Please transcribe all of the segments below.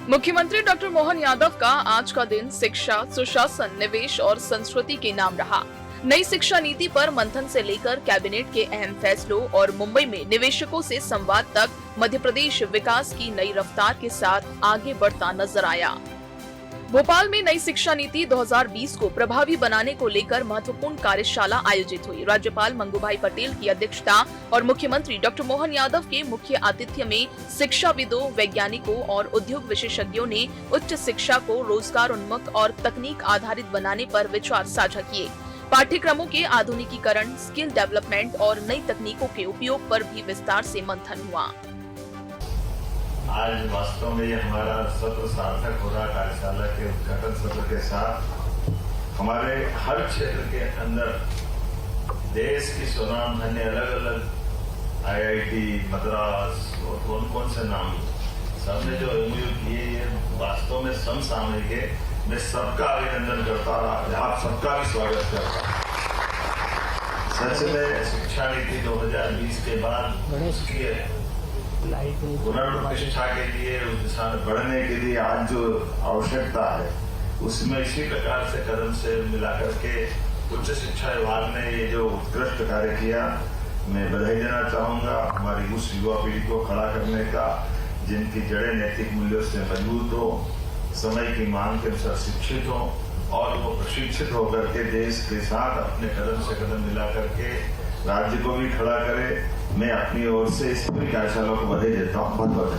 मुख्यमंत्री डॉक्टर मोहन यादव का आज का दिन शिक्षा, सुशासन, निवेश और संस्कृति के नाम रहा। नई शिक्षा नीति पर मंथन से लेकर कैबिनेट के अहम फैसलों और मुंबई में निवेशकों से संवाद तक मध्य प्रदेश विकास की नई रफ्तार के साथ आगे बढ़ता नजर आया। भोपाल में नई शिक्षा नीति 2020 को प्रभावी बनाने को लेकर महत्वपूर्ण कार्यशाला आयोजित हुई। राज्यपाल मंगूभाई पटेल की अध्यक्षता और मुख्यमंत्री डॉक्टर मोहन यादव के मुख्य आतिथ्य में शिक्षाविदों, वैज्ञानिकों और उद्योग विशेषज्ञों ने उच्च शिक्षा को रोजगार उन्मुख और तकनीक आधारित बनाने पर विचार साझा किए। पाठ्यक्रमों के आधुनिकीकरण, स्किल डेवलपमेंट और नई तकनीकों के उपयोग पर भी विस्तार से मंथन हुआ। आज वास्तव में ये हमारा सत्र सार्थक हो रहा। कार्यशाला के उद्घाटन सत्र के साथ हमारे हर क्षेत्र के अंदर देश की स्वनाम धन्य अलग अलग आईआईटी, मद्रास और कौन कौन से नाम सबने जो एमओयू किए ये वास्तव में समसामयिक है। मैं सबका अभिनंदन करता और आप सबका भी स्वागत करता। सच में शिक्षा नीति 2020 के बाद उसकी पुनर्प्रतिष्ठा के लिए, उस दिशा में बढ़ने के लिए आज जो आवश्यकता है उसमें इसी प्रकार से कदम से मिला करके उच्च शिक्षा विभाग ने ये जो उत्कृष्ट कार्य किया, मैं बधाई देना चाहूंगा। हमारी उस युवा पीढ़ी को खड़ा करने का जिनकी जड़ें नैतिक मूल्यों से मजबूत हो, समय की मांग के अनुसार शिक्षित हो और वो प्रशिक्षित होकर के देश के साथ अपने कदम से कदम मिला करके राज्य को भी खड़ा करे। मैं अपनी ओर से इस पूरी कार्यशाला को बधाई देता हूँ। बहुत बहुत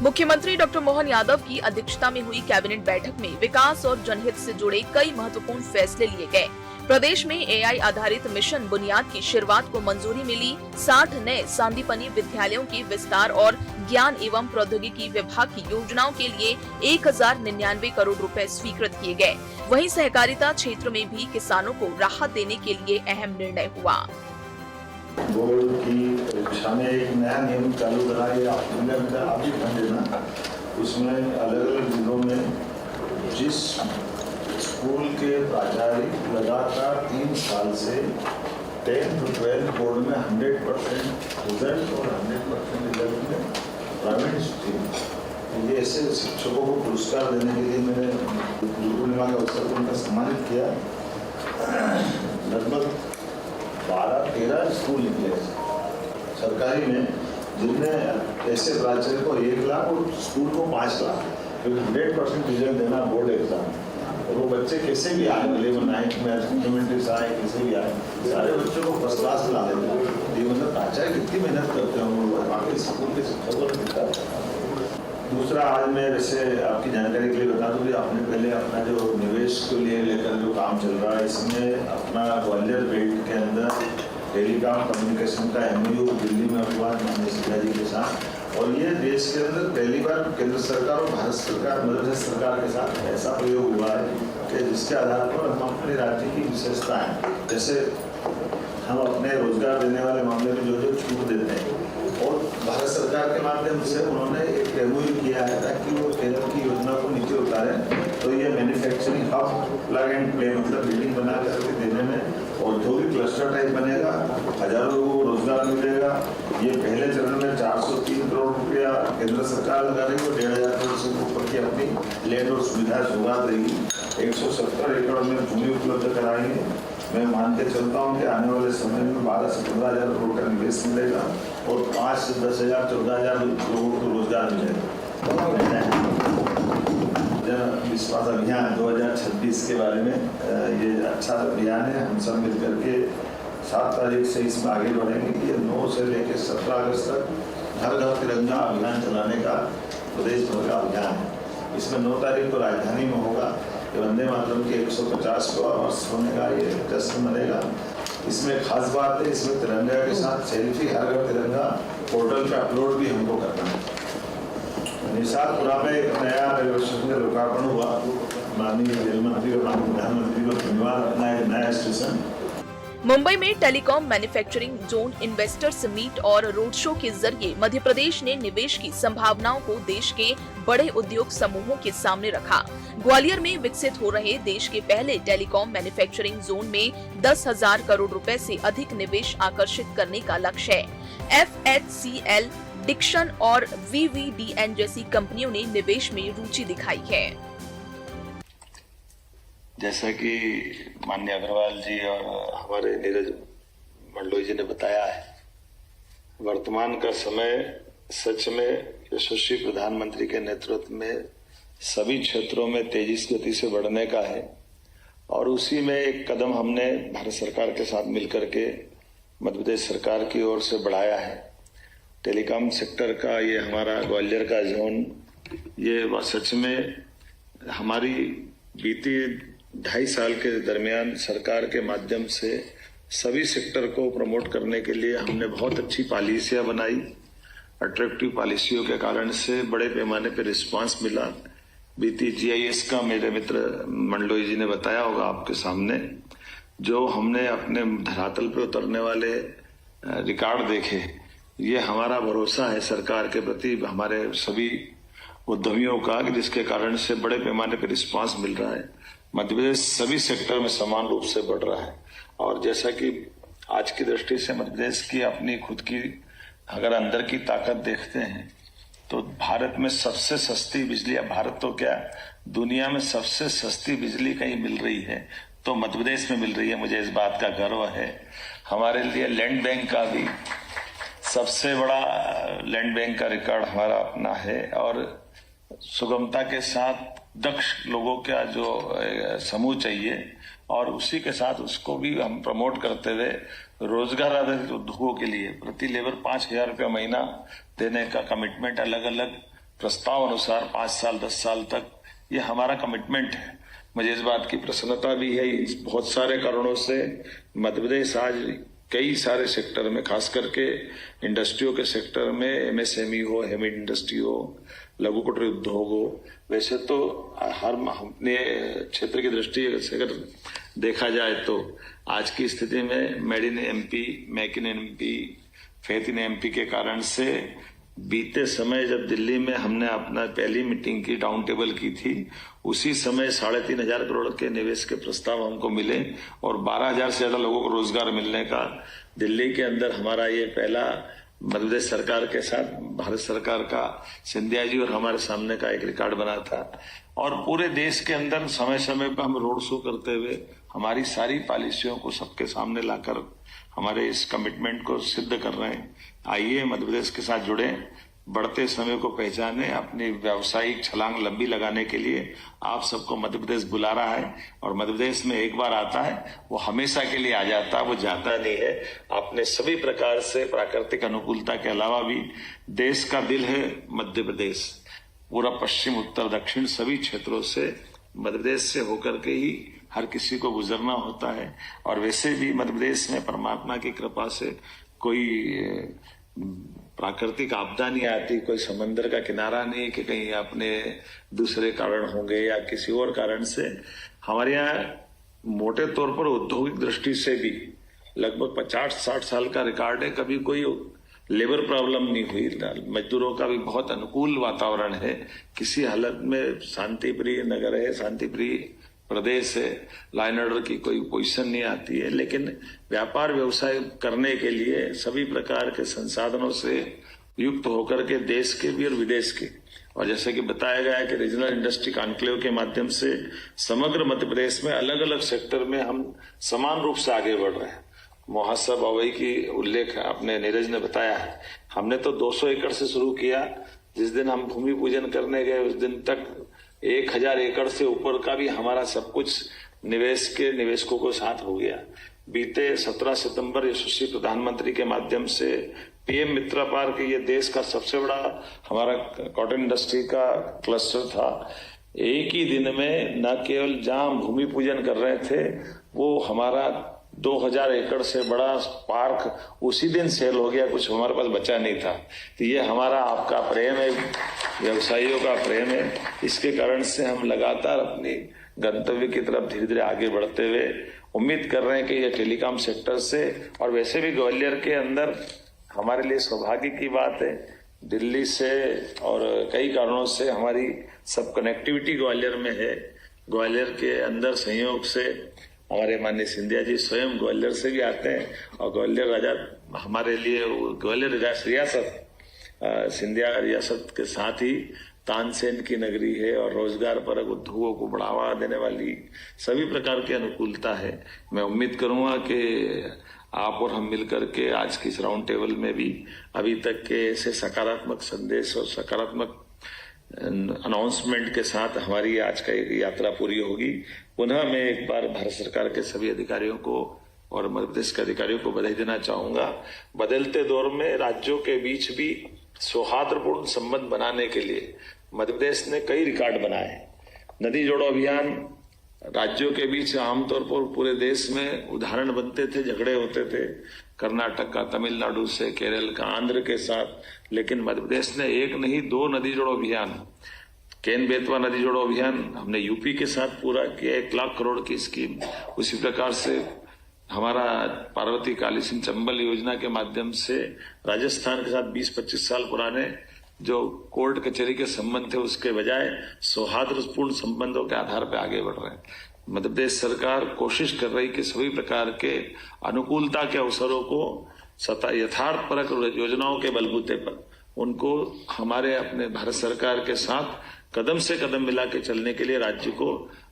मुख्यमंत्री डॉक्टर मोहन यादव की अध्यक्षता में हुई कैबिनेट बैठक में विकास और जनहित से जुड़े कई महत्वपूर्ण फैसले लिए गए। प्रदेश में एआई आधारित मिशन बुनियाद की शुरुआत को मंजूरी मिली। 60 नए सांदीपनि विद्यालयों के विस्तार और ज्ञान एवं प्रौद्योगिकी विभाग की योजनाओं के लिए 1099 करोड़ रुपए स्वीकृत किए गए। वहीं सहकारिता क्षेत्र में भी किसानों को राहत देने के लिए अहम निर्णय हुआ। बोर्ड की परीक्षा में एक नया नियम चालू करा, ये आप भी ध्यान देना। उसमें अलग अलग जिलों में जिस स्कूल के प्राचार्य लगातार 3 साल से 10 to 12 बोर्ड में 100% रिजल्ट और 100% रिजल्ट में प्राइवेट स्ट्रीम, ये ऐसे शिक्षकों को पुरस्कार देने के लिए मैंने गुरु पूर्णिमा के अवसर पर उनका सम्मानित किया। लगभग 12-13 स्कूल निकले सरकारी में, जिनमें ऐसे प्राचार्य को 1 लाख और स्कूल को 5 लाख, क्योंकि 100% रिजल्ट देना बोर्ड एग्जाम। और वो बच्चे कैसे भी आए, भले वो 9th में एलिमेंट्री से आए, कैसे भी आए, सारे बच्चों को फर्स्ट क्लास ला देते हैं। ये मतलब प्राचार्य कितनी मेहनत करते हैं बाकी स्कूल के शिक्षकों ने दिखा। दूसरा, आज मैं वैसे आपकी जानकारी के लिए बता दूं कि आपने पहले अपना जो निवेश को लिए लेकर जो काम चल रहा है, इसमें अपना ग्वालियर बेल्ट के अंदर टेलीकॉम कम्युनिकेशन का एमओयू दिल्ली में हुआ माननीय सीधा जी के साथ। और ये देश के अंदर पहली बार केंद्र सरकार और भारत सरकार, मध्य प्रदेश सरकार के साथ ऐसा प्रयोग हुआ है कि जिसके आधार पर हम अपने राज्य की विशेषताएं, जैसे हम अपने रोजगार देने वाले मामले में जो छूट देते हैं, और भारत सरकार के माध्यम से उन्होंने एक एमओयू किया है ताकि वो केंद्र की योजना को नीचे उतारें। तो ये manufacturing hub, plug and play, मतलब बिल्डिंग बना करके देने में औद्योगिक क्लस्टर टाइप बनेगा, हजारों लोगों को रोजगार मिलेगा। ये पहले चरण में 403 करोड़ रुपया केंद्र सरकार लगा रही है और 1,500 करोड़ से ऊपर की अपनी लैंड और सुविधा सौगात देगी। 170 एकड़ में भूमि उपलब्ध कराएंगे। मैं मान के चलता हूँ कि आने वाले समय में 12 से 15 हजार करोड़ का निवेश मिलेगा और 5 से 10 हजार 14 हजार लोगों को रोजगार मिलेगा। जन विश्वास अभियान 2026 के बारे में ये अच्छा अभियान है। हम सब मिलकर के 7 तारीख से इसमें आगे बढ़ेंगे कि 9 से लेकर 17 अगस्त तक घर घर तिरंगा अभियान चलाने का प्रदेश भर का अभियान है। इसमें 9 तारीख को राजधानी में होगा। वंदे मातरम के 150 वर्ष होने का ये जश्न मनेगा। इसमें खास बात है, इसमें तिरंगा के साथ सेल्फी हर घर तिरंगा पोर्टल पे अपलोड भी हमको करना है। निशातपुरा में एक नया रेलवे स्टेशन का लोकार्पण हुआ। माननीय रेल मंत्री और माननीय प्रधानमंत्री को धन्यवाद। अपना एक नया स्टेशन मुंबई में telecom manufacturing zone investors meet और रोड शो के जरिए मध्य प्रदेश ने निवेश की संभावनाओं को देश के बड़े उद्योग समूहों के सामने रखा। ग्वालियर में विकसित हो रहे देश के पहले टेलीकॉम मैन्युफैक्चरिंग जोन में 10,000 करोड़ रुपए से अधिक निवेश आकर्षित करने का लक्ष्य है। FHCL, डिक्शन और VVDN जैसी कंपनियों ने निवेश में रुचि दिखाई है। जैसा कि माननीय अग्रवाल जी और हमारे नीरज मंडलोई जी ने बताया है, वर्तमान का समय सच में यशस्वी प्रधानमंत्री के नेतृत्व में सभी क्षेत्रों में तेजी से गति से बढ़ने का है और उसी में एक कदम हमने भारत सरकार के साथ मिलकर के मध्य प्रदेश सरकार की ओर से बढ़ाया है। टेलीकॉम सेक्टर का ये हमारा ग्वालियर का जोन, ये सच में हमारी बीती 2.5 साल के दरमियान सरकार के माध्यम से सभी सेक्टर को प्रमोट करने के लिए हमने बहुत अच्छी पॉलिसियां बनाई। अट्रैक्टिव पॉलिसियों के कारण से बड़े पैमाने पर रिस्पांस मिला। बीती GIS का मेरे मित्र मंडलोई जी ने बताया होगा आपके सामने, जो हमने अपने धरातल पे उतरने वाले रिकॉर्ड देखे, ये हमारा भरोसा है सरकार के प्रति हमारे सभी उद्यमियों का, जिसके कारण से बड़े पैमाने पर रिस्पांस मिल रहा है। मध्य प्रदेश सभी सेक्टर में समान रूप से बढ़ रहा है और जैसा कि आज की दृष्टि से मध्य प्रदेश की अपनी खुद की अगर अंदर की ताकत देखते हैं तो भारत में सबसे सस्ती बिजली, भारत तो क्या दुनिया में सबसे सस्ती बिजली कहीं मिल रही है तो मध्य प्रदेश में मिल रही है। मुझे इस बात का गर्व है। हमारे लिए लैंड बैंक का भी सबसे बड़ा लैंड बैंक का रिकॉर्ड हमारा अपना है और सुगमता के साथ दक्ष लोगों का जो समूह चाहिए और उसी के साथ उसको भी हम प्रमोट करते हुए रोजगार आधारित उद्योगों के लिए प्रति लेबर 5,000 रुपया महीना देने का कमिटमेंट अलग अलग प्रस्ताव अनुसार 5 साल 10 साल तक ये हमारा कमिटमेंट है। मुझे इस बात की प्रसन्नता भी है। बहुत सारे कारणों से मध्य प्रदेश आज कई सारे सेक्टर में, खास करके इंडस्ट्रियों के सेक्टर में, MSME हो, हेवी इंडस्ट्री हो, लघु कुटीर उद्योग हो, वैसे तो हर अपने क्षेत्र की दृष्टि से अगर देखा जाए तो आज की स्थिति में made in MP, make in MP, faith in MP के कारण से बीते समय जब दिल्ली में हमने अपना पहली मीटिंग की, डाउन टेबल की थी, उसी समय 3,500 करोड़ के निवेश के प्रस्ताव हमको मिले और 12,000 से ज्यादा लोगों को रोजगार मिलने का दिल्ली के अंदर हमारा ये पहला मध्य प्रदेश सरकार के साथ भारत सरकार का सिंधिया जी और हमारे सामने का एक रिकॉर्ड बना था। और पूरे देश के अंदर समय समय पर हम रोड शो करते हुए हमारी सारी पॉलिसियों को सबके सामने लाकर हमारे इस कमिटमेंट को सिद्ध कर रहे हैं। आइए मध्य प्रदेश के साथ जुड़े, बढ़ते समय को पहचाने, अपनी व्यावसायिक छलांग लंबी लगाने के लिए आप सबको मध्य प्रदेश बुला रहा है और मध्य प्रदेश में एक बार आता है वो हमेशा के लिए आ जाता है, वो जाता नहीं है। अपने सभी प्रकार से प्राकृतिक अनुकूलता के अलावा भी देश का दिल है मध्य प्रदेश। पूरा पश्चिम उत्तर दक्षिण सभी क्षेत्रों से मध्य प्रदेश से होकर के ही हर किसी को गुजरना होता है और वैसे भी मध्य प्रदेश में परमात्मा की कृपा से कोई प्राकृतिक आपदा नहीं आती, कोई समंदर का किनारा नहीं कि कहीं अपने दूसरे कारण होंगे या किसी और कारण से। हमारे यहाँ मोटे तौर पर औद्योगिक दृष्टि से भी लगभग 50-60 साल का रिकॉर्ड है, कभी कोई लेबर प्रॉब्लम नहीं हुई। मजदूरों का भी बहुत अनुकूल वातावरण है, किसी हालत में शांति प्रिय नगर है, शांति प्रिय प्रदेश है, लॉ एंड ऑर्डर की कोई पोजीशन नहीं आती है। लेकिन व्यापार व्यवसाय करने के लिए सभी प्रकार के संसाधनों से युक्त होकर के देश के भी और विदेश के, और जैसे कि बताया गया है कि रीजनल इंडस्ट्री कॉन्क्लेव के माध्यम से समग्र मध्य प्रदेश में अलग अलग सेक्टर में हम समान रूप से आगे बढ़ रहे हैं। महोत्सव अवई की उल्लेख आपने नीरज ने बताया है। हमने तो 200 एकड़ से शुरू किया। जिस दिन हम भूमि पूजन करने गए उस दिन तक 1,000 एकड़ से ऊपर का भी हमारा सब कुछ निवेशकों को साथ हो गया। बीते 17 सितंबर यशस्वी प्रधानमंत्री के माध्यम से PM मित्रा पार्क, ये देश का सबसे बड़ा हमारा कॉटन इंडस्ट्री का क्लस्टर था। एक ही दिन में न केवल जहां भूमि पूजन कर रहे थे वो हमारा 2,000 एकड़ से बड़ा पार्क उसी दिन सेल हो गया, कुछ हमारे पास बचा नहीं था। तो ये हमारा आपका प्रेम है, व्यवसायियों का प्रेम है। इसके कारण से हम लगातार अपनी गंतव्य की तरफ धीरे धीरे आगे बढ़ते हुए उम्मीद कर रहे हैं कि ये टेलीकॉम सेक्टर से, और वैसे भी ग्वालियर के अंदर हमारे लिए सौभाग्य की बात है, दिल्ली से और कई कारणों से हमारी सब कनेक्टिविटी ग्वालियर में है। ग्वालियर के अंदर संयोग से हमारे माननीय सिंधिया जी स्वयं ग्वालियर से भी आते हैं और ग्वालियर राजा हमारे लिए ग्वालियर रियासत सिंधिया रियासत के साथ ही तानसेन की नगरी है और रोजगार परक उद्योगों को बढ़ावा देने वाली सभी प्रकार की अनुकूलता है। मैं उम्मीद करूंगा कि आप और हम मिलकर के आज की इस राउंड टेबल में भी अभी तक के ऐसे सकारात्मक संदेश और सकारात्मक अनाउंसमेंट के साथ हमारी आज का एक यात्रा पूरी होगी। पुनः मैं एक बार भारत सरकार के सभी अधिकारियों को और मध्य प्रदेश के अधिकारियों को बधाई देना चाहूंगा। बदलते दौर में राज्यों के बीच भी सौहार्दपूर्ण संबंध बनाने के लिए मध्य प्रदेश ने कई रिकॉर्ड बनाए। नदी जोड़ो अभियान राज्यों के बीच आमतौर पर पूरे देश में उदाहरण बनते थे, झगड़े होते थे कर्नाटक का, तमिलनाडु से, केरल का, आंध्र के साथ, लेकिन मध्य प्रदेश ने एक नहीं 2 नदी जोड़ो अभियान, केन बेतवा नदी जोड़ो अभियान हमने यूपी के साथ पूरा किया, 1 लाख करोड़ की स्कीम। उसी प्रकार से हमारा पार्वती काली सिंह चंबल योजना के माध्यम से राजस्थान के साथ 20-25 साल पुराने जो कोर्ट कचहरी के संबंध थे उसके बजाय सौहार्दपूर्ण संबंधों के आधार पर आगे बढ़ रहे हैं। मध्य प्रदेश सरकार कोशिश कर रही कि सभी प्रकार के अनुकूलता के अवसरों को यथार्थपरक योजनाओं के बलबूते पर उनको हमारे अपने भारत सरकार के साथ कदम से कदम मिला के चलने के लिए राज्य को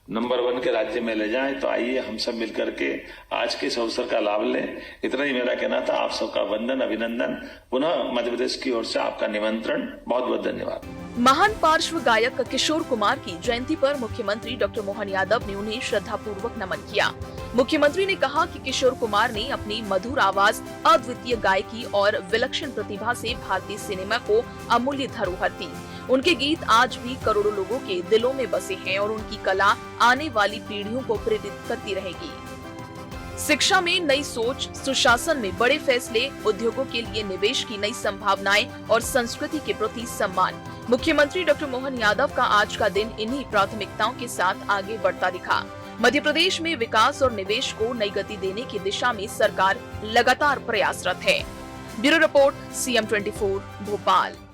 नंबर 1 के राज्य में ले जाएं। तो आइए हम सब मिलकर के आज के इस अवसर का लाभ लें। इतना ही मेरा कहना था। आप सबका वंदन, अभिनंदन। पुनः मध्य प्रदेश की ओर से आपका निमंत्रण। बहुत बहुत धन्यवाद। महान पार्श्व गायक किशोर कुमार की जयंती पर मुख्यमंत्री डॉक्टर मोहन यादव ने उन्हें श्रद्धापूर्वक नमन किया। मुख्यमंत्री ने कहा कि किशोर कुमार ने अपनी मधुर आवाज, अद्वितीय गायकी और विलक्षण प्रतिभा से भारतीय सिनेमा को अमूल्य धरोहर दी। उनके गीत आज भी करोड़ों लोगों के दिलों में बसे हैं और उनकी कला आने वाली पीढ़ियों को प्रेरित करती रहेगी। शिक्षा में नई सोच, सुशासन में बड़े फैसले, उद्योगों के लिए निवेश की नई संभावनाएं और संस्कृति के प्रति सम्मान। मुख्यमंत्री डॉक्टर मोहन यादव का आज का दिन इन्हीं प्राथमिकताओं के साथ आगे बढ़ता दिखा। मध्य प्रदेश में विकास और निवेश को नई गति देने की दिशा में सरकार लगातार प्रयासरत है। Bureau report, CM24 Bhopal.